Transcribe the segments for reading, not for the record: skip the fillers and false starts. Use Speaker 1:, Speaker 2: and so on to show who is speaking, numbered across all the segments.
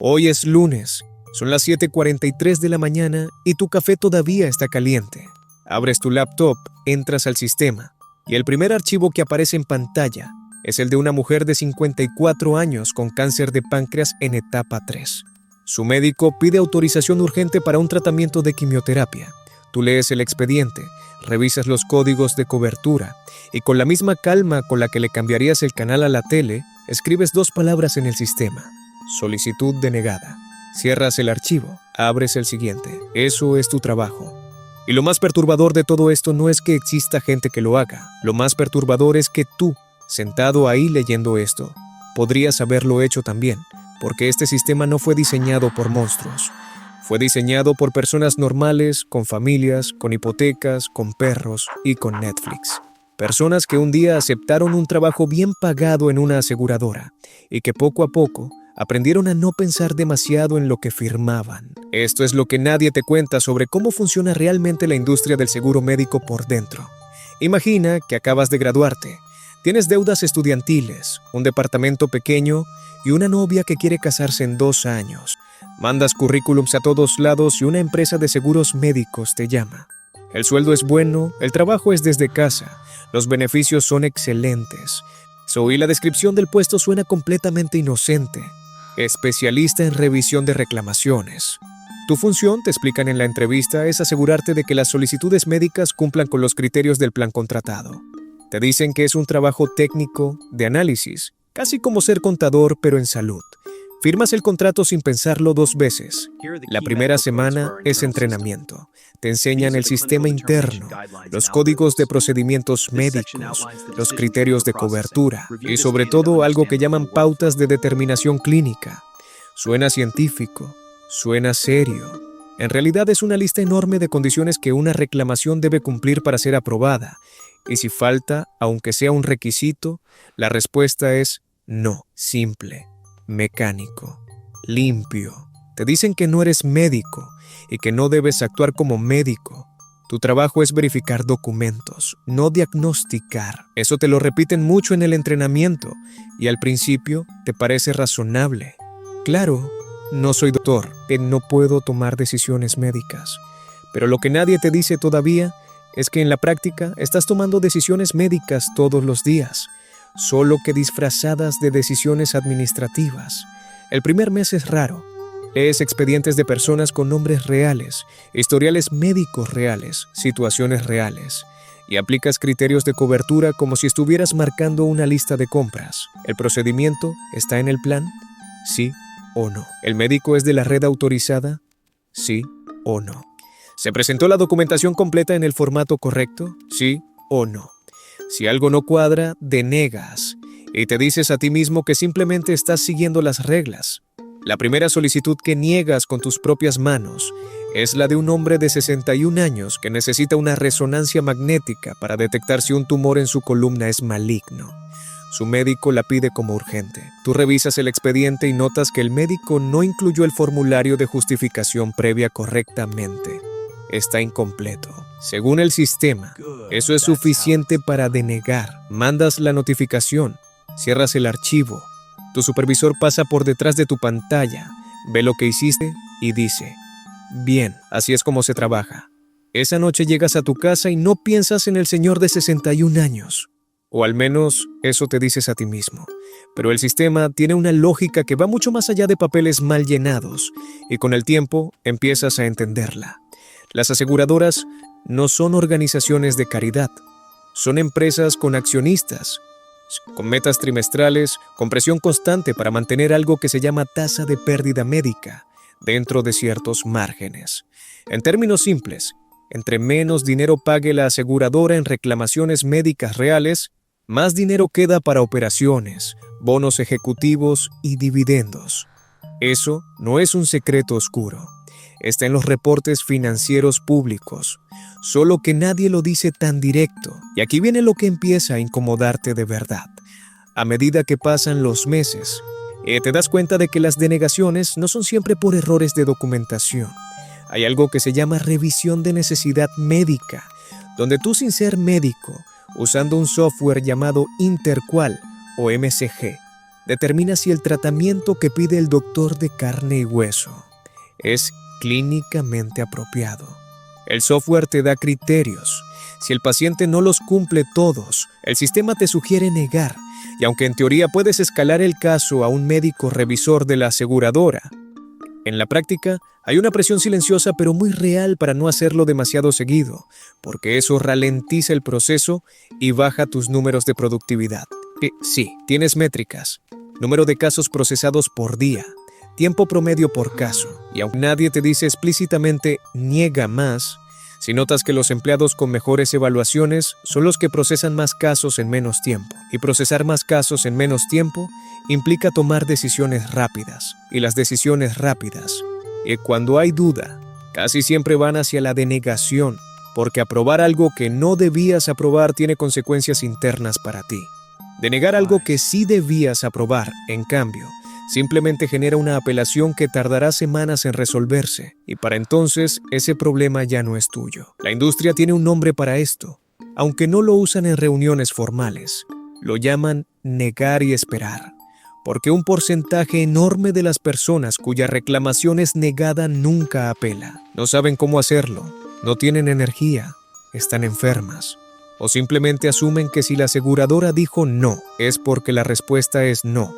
Speaker 1: Hoy es lunes, son las 7:43 de la mañana y tu café todavía está caliente. Abres tu laptop, entras al sistema y el primer archivo que aparece en pantalla es el de una mujer de 54 años con cáncer de páncreas en etapa 3. Su médico pide autorización urgente para un tratamiento de quimioterapia. Tú lees el expediente, revisas los códigos de cobertura y con la misma calma con la que le cambiarías el canal a la tele, escribes 2 palabras en el sistema. Solicitud denegada. Cierras el archivo, abres el siguiente. Eso es tu trabajo. Y lo más perturbador de todo esto no es que exista gente que lo haga. Lo más perturbador es que tú, sentado ahí leyendo esto, podrías haberlo hecho también, porque este sistema no fue diseñado por monstruos. Fue diseñado por personas normales, con familias, con hipotecas, con perros y con Netflix. Personas que un día aceptaron un trabajo bien pagado en una aseguradora y que poco a poco aprendieron a no pensar demasiado en lo que firmaban. Esto es lo que nadie te cuenta sobre cómo funciona realmente la industria del seguro médico por dentro. Imagina que acabas de graduarte, tienes deudas estudiantiles, un departamento pequeño y una novia que quiere casarse en 2 años. Mandas currículums a todos lados y una empresa de seguros médicos te llama. El sueldo es bueno, el trabajo es desde casa, los beneficios son excelentes. Y la descripción del puesto suena completamente inocente. Especialista en revisión de reclamaciones. Tu función, te explican en la entrevista, es asegurarte de que las solicitudes médicas cumplan con los criterios del plan contratado. Te dicen que es un trabajo técnico, de análisis, casi como ser contador pero en salud. Firmas el contrato sin pensarlo 2 veces. La primera semana es entrenamiento. Te enseñan el sistema interno, los códigos de procedimientos médicos, los criterios de cobertura y sobre todo algo que llaman pautas de determinación clínica. Suena científico, suena serio. En realidad es una lista enorme de condiciones que una reclamación debe cumplir para ser aprobada. Y si falta, aunque sea un requisito, la respuesta es no, simple. Mecánico, limpio. Te dicen que no eres médico y que no debes actuar como médico. Tu trabajo es verificar documentos, no diagnosticar. Eso te lo repiten mucho en el entrenamiento y al principio te parece razonable. Claro, no soy doctor, no puedo tomar decisiones médicas. Pero lo que nadie te dice todavía es que en la práctica estás tomando decisiones médicas todos los días, solo que disfrazadas de decisiones administrativas. El primer mes es raro. Lees expedientes de personas con nombres reales, historiales médicos reales, situaciones reales, y aplicas criterios de cobertura como si estuvieras marcando una lista de compras. ¿El procedimiento está en el plan? ¿Sí o no? ¿El médico es de la red autorizada? ¿Sí o no? ¿Se presentó la documentación completa en el formato correcto? ¿Sí o no? Si algo no cuadra, denegas y te dices a ti mismo que simplemente estás siguiendo las reglas. La primera solicitud que niegas con tus propias manos es la de un hombre de 61 años que necesita una resonancia magnética para detectar si un tumor en su columna es maligno. Su médico la pide como urgente. Tú revisas el expediente y notas que el médico no incluyó el formulario de justificación previa correctamente. Está incompleto. Según el sistema, eso es suficiente para denegar. Mandas la notificación, cierras el archivo. Tu supervisor pasa por detrás de tu pantalla, ve lo que hiciste y dice: bien, así es como se trabaja. Esa noche llegas a tu casa y no piensas en el señor de 61 años. O al menos eso te dices a ti mismo. Pero el sistema tiene una lógica que va mucho más allá de papeles mal llenados y con el tiempo empiezas a entenderla. Las aseguradoras no son organizaciones de caridad, son empresas con accionistas, con metas trimestrales, con presión constante para mantener algo que se llama tasa de pérdida médica dentro de ciertos márgenes. En términos simples, entre menos dinero pague la aseguradora en reclamaciones médicas reales, más dinero queda para operaciones, bonos ejecutivos y dividendos. Eso no es un secreto oscuro. Está en los reportes financieros públicos, solo que nadie lo dice tan directo. Y aquí viene lo que empieza a incomodarte de verdad. A medida que pasan los meses, te das cuenta de que las denegaciones no son siempre por errores de documentación. Hay algo que se llama revisión de necesidad médica, donde tú, sin ser médico, usando un software llamado Interqual o MCG, determina si el tratamiento que pide el doctor de carne y hueso es clínicamente apropiado. El software te da criterios. Si el paciente no los cumple todos, el sistema te sugiere negar, y aunque en teoría puedes escalar el caso a un médico revisor de la aseguradora, en la práctica hay una presión silenciosa pero muy real para no hacerlo demasiado seguido, porque eso ralentiza el proceso y baja tus números de productividad. Sí, tienes métricas, número de casos procesados por día, tiempo promedio por caso, y aunque nadie te dice explícitamente niega más, si notas que los empleados con mejores evaluaciones son los que procesan más casos en menos tiempo, y procesar más casos en menos tiempo implica tomar decisiones rápidas, y las decisiones rápidas, y cuando hay duda, casi siempre van hacia la denegación, porque aprobar algo que no debías aprobar tiene consecuencias internas para ti. Denegar algo que sí debías aprobar, en cambio, simplemente genera una apelación que tardará semanas en resolverse, y para entonces ese problema ya no es tuyo. La industria tiene un nombre para esto, aunque no lo usan en reuniones formales. Lo llaman negar y esperar, porque un porcentaje enorme de las personas cuya reclamación es negada nunca apela. No saben cómo hacerlo, no tienen energía, están enfermas, o simplemente asumen que si la aseguradora dijo no, es porque la respuesta es no.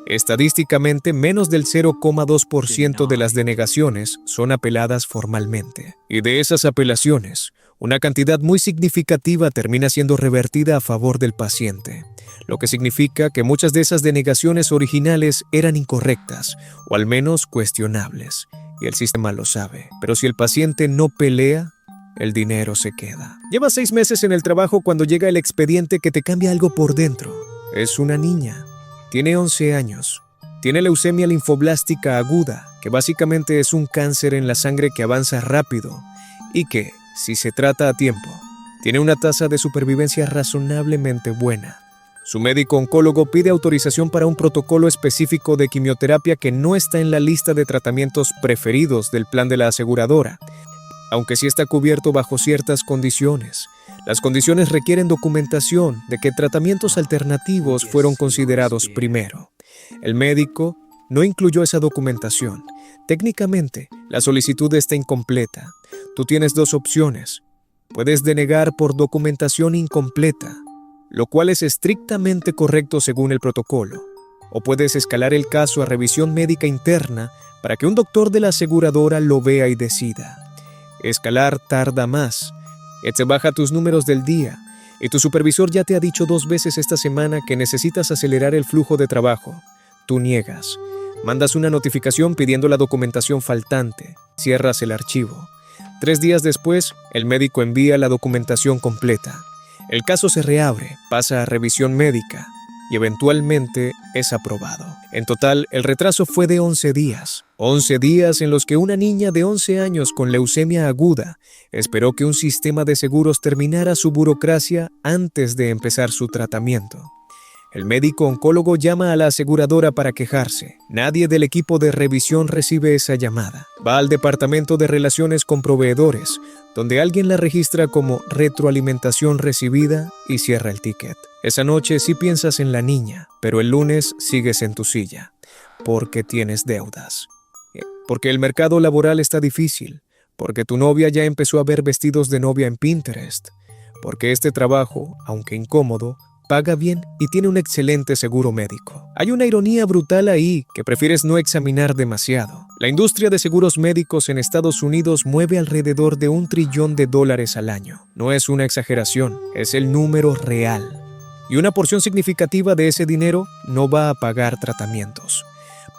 Speaker 1: Estadísticamente, menos del 0,2% de las denegaciones son apeladas formalmente. Y de esas apelaciones, una cantidad muy significativa termina siendo revertida a favor del paciente, lo que significa que muchas de esas denegaciones originales eran incorrectas, o al menos cuestionables, y el sistema lo sabe. Pero si el paciente no pelea, el dinero se queda. Llevas 6 meses en el trabajo cuando llega el expediente que te cambia algo por dentro. Es una niña. Tiene 11 años. Tiene leucemia linfoblástica aguda, que básicamente es un cáncer en la sangre que avanza rápido y que, si se trata a tiempo, tiene una tasa de supervivencia razonablemente buena. Su médico oncólogo pide autorización para un protocolo específico de quimioterapia que no está en la lista de tratamientos preferidos del plan de la aseguradora, aunque sí está cubierto bajo ciertas condiciones. Las condiciones requieren documentación de que tratamientos alternativos fueron considerados primero. El médico no incluyó esa documentación. Técnicamente, la solicitud está incompleta. Tú tienes 2 opciones. Puedes denegar por documentación incompleta, lo cual es estrictamente correcto según el protocolo, o puedes escalar el caso a revisión médica interna para que un doctor de la aseguradora lo vea y decida. Escalar tarda más, te baja tus números del día, y tu supervisor ya te ha dicho 2 veces esta semana que necesitas acelerar el flujo de trabajo. Tú niegas, mandas una notificación pidiendo la documentación faltante, cierras el archivo. 3 días después, el médico envía la documentación completa. El caso se reabre, pasa a revisión médica y eventualmente es aprobado. En total, el retraso fue de 11 días. 11 días en los que una niña de 11 años con leucemia aguda esperó que un sistema de seguros terminara su burocracia antes de empezar su tratamiento. El médico oncólogo llama a la aseguradora para quejarse. Nadie del equipo de revisión recibe esa llamada. Va al departamento de relaciones con proveedores, donde alguien la registra como retroalimentación recibida y cierra el ticket. Esa noche sí piensas en la niña, pero el lunes sigues en tu silla, porque tienes deudas. Porque el mercado laboral está difícil, porque tu novia ya empezó a ver vestidos de novia en Pinterest, porque este trabajo, aunque incómodo, paga bien y tiene un excelente seguro médico. Hay una ironía brutal ahí que prefieres no examinar demasiado. La industria de seguros médicos en Estados Unidos mueve alrededor de $1 trillón al año. No es una exageración, es el número real. Y una porción significativa de ese dinero no va a pagar tratamientos.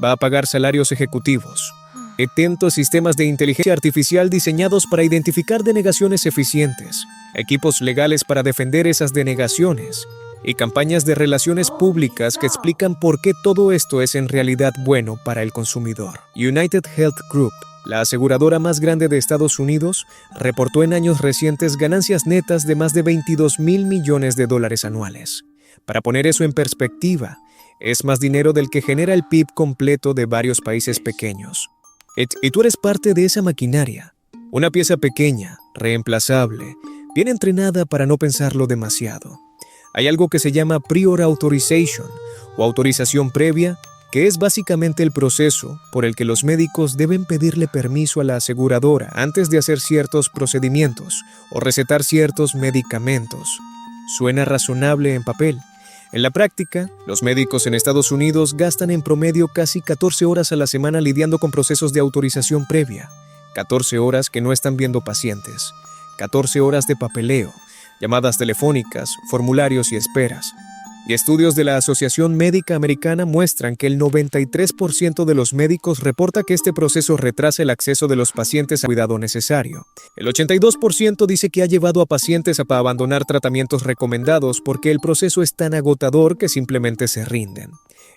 Speaker 1: Va a pagar salarios ejecutivos. Atentos sistemas de inteligencia artificial diseñados para identificar denegaciones eficientes, equipos legales para defender esas denegaciones, y campañas de relaciones públicas que explican por qué todo esto es en realidad bueno para el consumidor. United Health Group, la aseguradora más grande de Estados Unidos, reportó en años recientes ganancias netas de más de $22,000 millones anuales. Para poner eso en perspectiva, es más dinero del que genera el PIB completo de varios países pequeños. Y tú eres parte de esa maquinaria, una pieza pequeña, reemplazable, bien entrenada para no pensarlo demasiado. Hay algo que se llama prior authorization o autorización previa, que es básicamente el proceso por el que los médicos deben pedirle permiso a la aseguradora antes de hacer ciertos procedimientos o recetar ciertos medicamentos. Suena razonable en papel. En la práctica, los médicos en Estados Unidos gastan en promedio casi 14 horas a la semana lidiando con procesos de autorización previa. 14 horas que no están viendo pacientes. 14 horas de papeleo, llamadas telefónicas, formularios y esperas. Y estudios de la Asociación Médica Americana muestran que el 93% de los médicos reporta que este proceso retrasa el acceso de los pacientes al cuidado necesario. El 82% dice que ha llevado a pacientes a abandonar tratamientos recomendados porque el proceso es tan agotador que simplemente se rinden.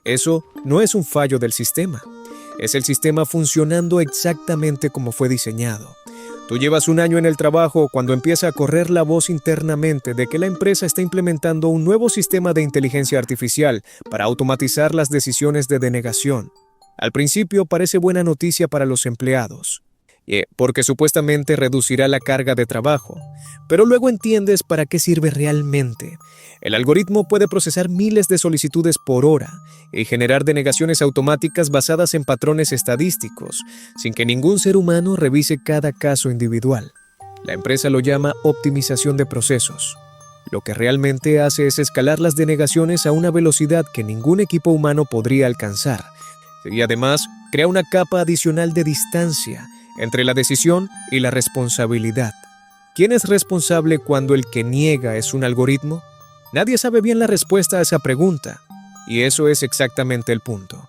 Speaker 1: Eso no es un fallo del sistema. Es el sistema funcionando exactamente como fue diseñado. Tú llevas un año en el trabajo cuando empieza a correr la voz internamente de que la empresa está implementando un nuevo sistema de inteligencia artificial para automatizar las decisiones de denegación. Al principio parece buena noticia para los empleados, porque supuestamente reducirá la carga de trabajo, pero luego entiendes para qué sirve realmente. El algoritmo puede procesar miles de solicitudes por hora y generar denegaciones automáticas basadas en patrones estadísticos, sin que ningún ser humano revise cada caso individual. La empresa lo llama optimización de procesos. Lo que realmente hace es escalar las denegaciones a una velocidad que ningún equipo humano podría alcanzar, y además crea una capa adicional de distancia entre la decisión y la responsabilidad. ¿Quién es responsable cuando el que niega es un algoritmo? Nadie sabe bien la respuesta a esa pregunta, y eso es exactamente el punto.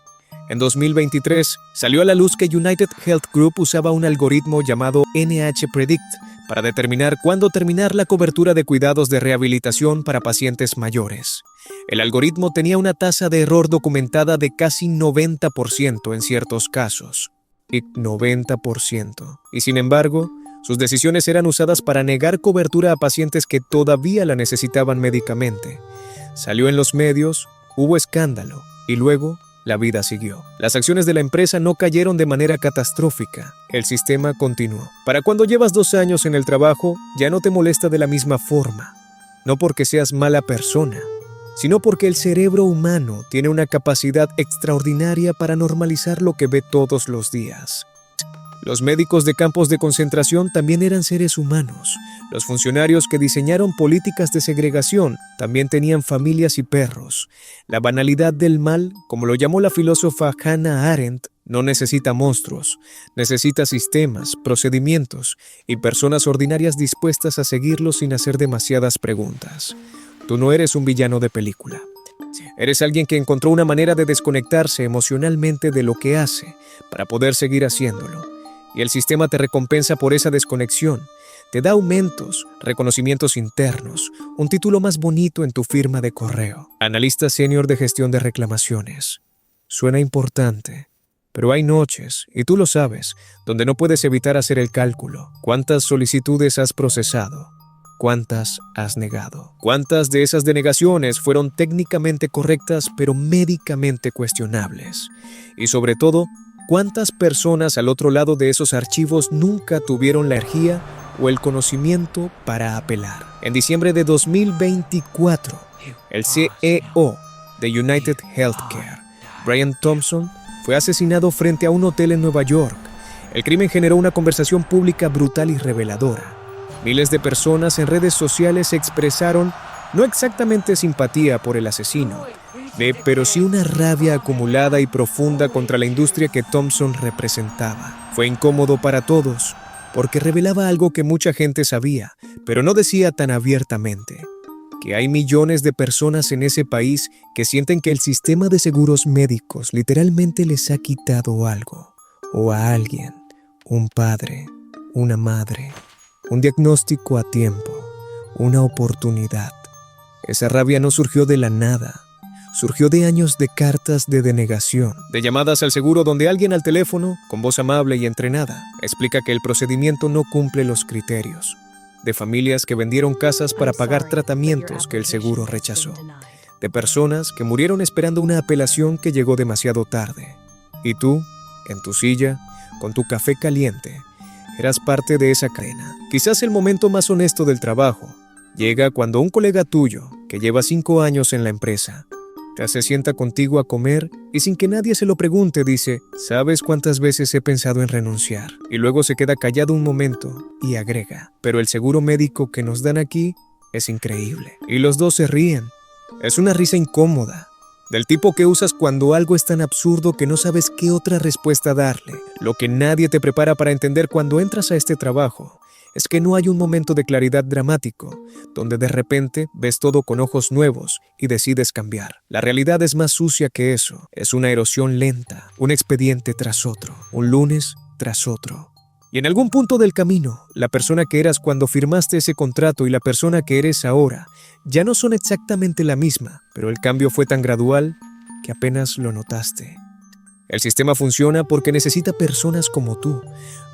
Speaker 1: En 2023 salió a la luz que United Health Group usaba un algoritmo llamado NH Predict para determinar cuándo terminar la cobertura de cuidados de rehabilitación para pacientes mayores. El algoritmo tenía una tasa de error documentada de casi 90% en ciertos casos. Y 90%. Y sin embargo, sus decisiones eran usadas para negar cobertura a pacientes que todavía la necesitaban médicamente. Salió en los medios, hubo escándalo, y luego la vida siguió. Las acciones de la empresa no cayeron de manera catastrófica. El sistema continuó. Para cuando llevas 2 años en el trabajo, ya no te molesta de la misma forma. No porque seas mala persona, sino porque el cerebro humano tiene una capacidad extraordinaria para normalizar lo que ve todos los días. Los médicos de campos de concentración también eran seres humanos. Los funcionarios que diseñaron políticas de segregación también tenían familias y perros. La banalidad del mal, como lo llamó la filósofa Hannah Arendt, no necesita monstruos, necesita sistemas, procedimientos y personas ordinarias dispuestas a seguirlos sin hacer demasiadas preguntas. Tú no eres un villano de película. Eres alguien que encontró una manera de desconectarse emocionalmente de lo que hace para poder seguir haciéndolo. Y el sistema te recompensa por esa desconexión. Te da aumentos, reconocimientos internos, un título más bonito en tu firma de correo. Analista senior de gestión de reclamaciones. Suena importante, pero hay noches, y tú lo sabes, donde no puedes evitar hacer el cálculo. ¿Cuántas solicitudes has procesado? ¿Cuántas has negado? ¿Cuántas de esas denegaciones fueron técnicamente correctas pero médicamente cuestionables? Y sobre todo, ¿cuántas personas al otro lado de esos archivos nunca tuvieron la energía o el conocimiento para apelar? En diciembre de 2024, el CEO de United Healthcare, Brian Thompson, fue asesinado frente a un hotel en Nueva York. El crimen generó una conversación pública brutal y reveladora. Miles de personas en redes sociales expresaron no exactamente simpatía por el asesino, pero sí una rabia acumulada y profunda contra la industria que Thompson representaba. Fue incómodo para todos, porque revelaba algo que mucha gente sabía, pero no decía tan abiertamente: que hay millones de personas en ese país que sienten que el sistema de seguros médicos literalmente les ha quitado algo, o a alguien, un padre, una madre, un diagnóstico a tiempo, una oportunidad. Esa rabia no surgió de la nada. Surgió de años de cartas de denegación, de llamadas al seguro donde alguien al teléfono, con voz amable y entrenada, explica que el procedimiento no cumple los criterios, de familias que vendieron casas para pagar tratamientos que el seguro rechazó, de personas que murieron esperando una apelación que llegó demasiado tarde. Y tú, en tu silla, con tu café caliente, eras parte de esa cadena. Quizás el momento más honesto del trabajo llega cuando un colega tuyo, que lleva 5 años en la empresa. Se sienta contigo a comer y sin que nadie se lo pregunte dice, ¿sabes cuántas veces he pensado en renunciar? Y luego se queda callado un momento y agrega, pero el seguro médico que nos dan aquí es increíble. Y los dos se ríen. Es una risa incómoda, del tipo que usas cuando algo es tan absurdo que no sabes qué otra respuesta darle. Lo que nadie te prepara para entender cuando entras a este trabajo es que no hay un momento de claridad dramático, donde de repente ves todo con ojos nuevos y decides cambiar. La realidad es más sucia que eso. Es una erosión lenta, un expediente tras otro, un lunes tras otro. Y en algún punto del camino, la persona que eras cuando firmaste ese contrato y la persona que eres ahora ya no son exactamente la misma, pero el cambio fue tan gradual que apenas lo notaste. El sistema funciona porque necesita personas como tú,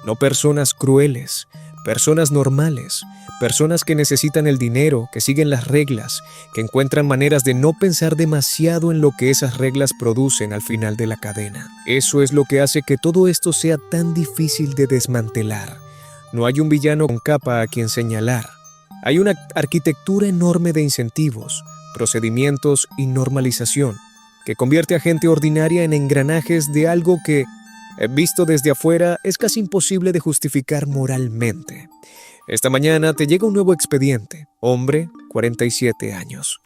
Speaker 1: no personas crueles, personas normales, personas que necesitan el dinero, que siguen las reglas, que encuentran maneras de no pensar demasiado en lo que esas reglas producen al final de la cadena. Eso es lo que hace que todo esto sea tan difícil de desmantelar. No hay un villano con capa a quien señalar. Hay una arquitectura enorme de incentivos, procedimientos y normalización, que convierte a gente ordinaria en engranajes de algo que, visto desde afuera, es casi imposible de justificar moralmente. Esta mañana te llega un nuevo expediente. Hombre, 47 años.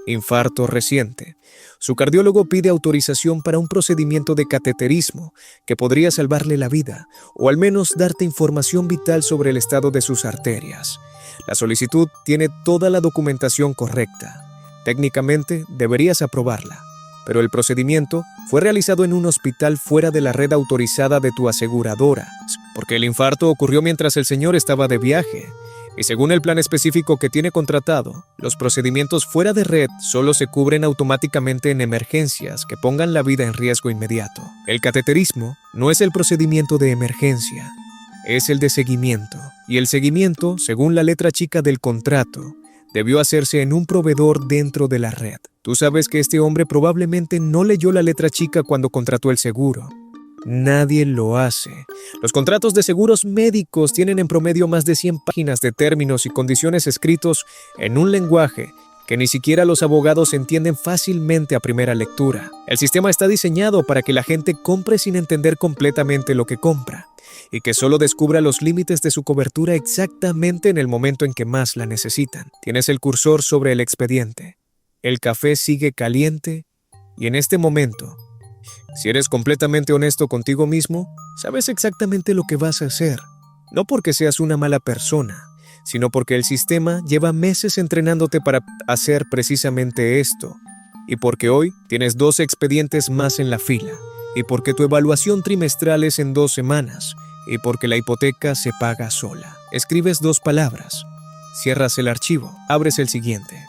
Speaker 1: Infarto reciente. Su cardiólogo pide autorización para un procedimiento de cateterismo que podría salvarle la vida, o al menos darte información vital sobre el estado de sus arterias. La solicitud tiene toda la documentación correcta. Técnicamente, deberías aprobarla. Pero el procedimiento fue realizado en un hospital fuera de la red autorizada de tu aseguradora, porque el infarto ocurrió mientras el señor estaba de viaje. Y según el plan específico que tiene contratado, los procedimientos fuera de red solo se cubren automáticamente en emergencias que pongan la vida en riesgo inmediato. El cateterismo no es el procedimiento de emergencia, es el de seguimiento. Y el seguimiento, según la letra chica del contrato, debió hacerse en un proveedor dentro de la red. Tú sabes que este hombre probablemente no leyó la letra chica cuando contrató el seguro. Nadie lo hace. Los contratos de seguros médicos tienen en promedio más de 100 páginas de términos y condiciones escritos en un lenguaje que ni siquiera los abogados entienden fácilmente a primera lectura. El sistema está diseñado para que la gente compre sin entender completamente lo que compra y que solo descubra los límites de su cobertura exactamente en el momento en que más la necesitan. Tienes el cursor sobre el expediente. El café sigue caliente y en este momento, si eres completamente honesto contigo mismo, sabes exactamente lo que vas a hacer. No porque seas una mala persona, sino porque el sistema lleva meses entrenándote para hacer precisamente esto. Y porque hoy tienes 2 expedientes más en la fila. Y porque tu evaluación trimestral es en 2 semanas. Y porque la hipoteca se paga sola. Escribes 2 palabras. Cierras el archivo. Abres el siguiente.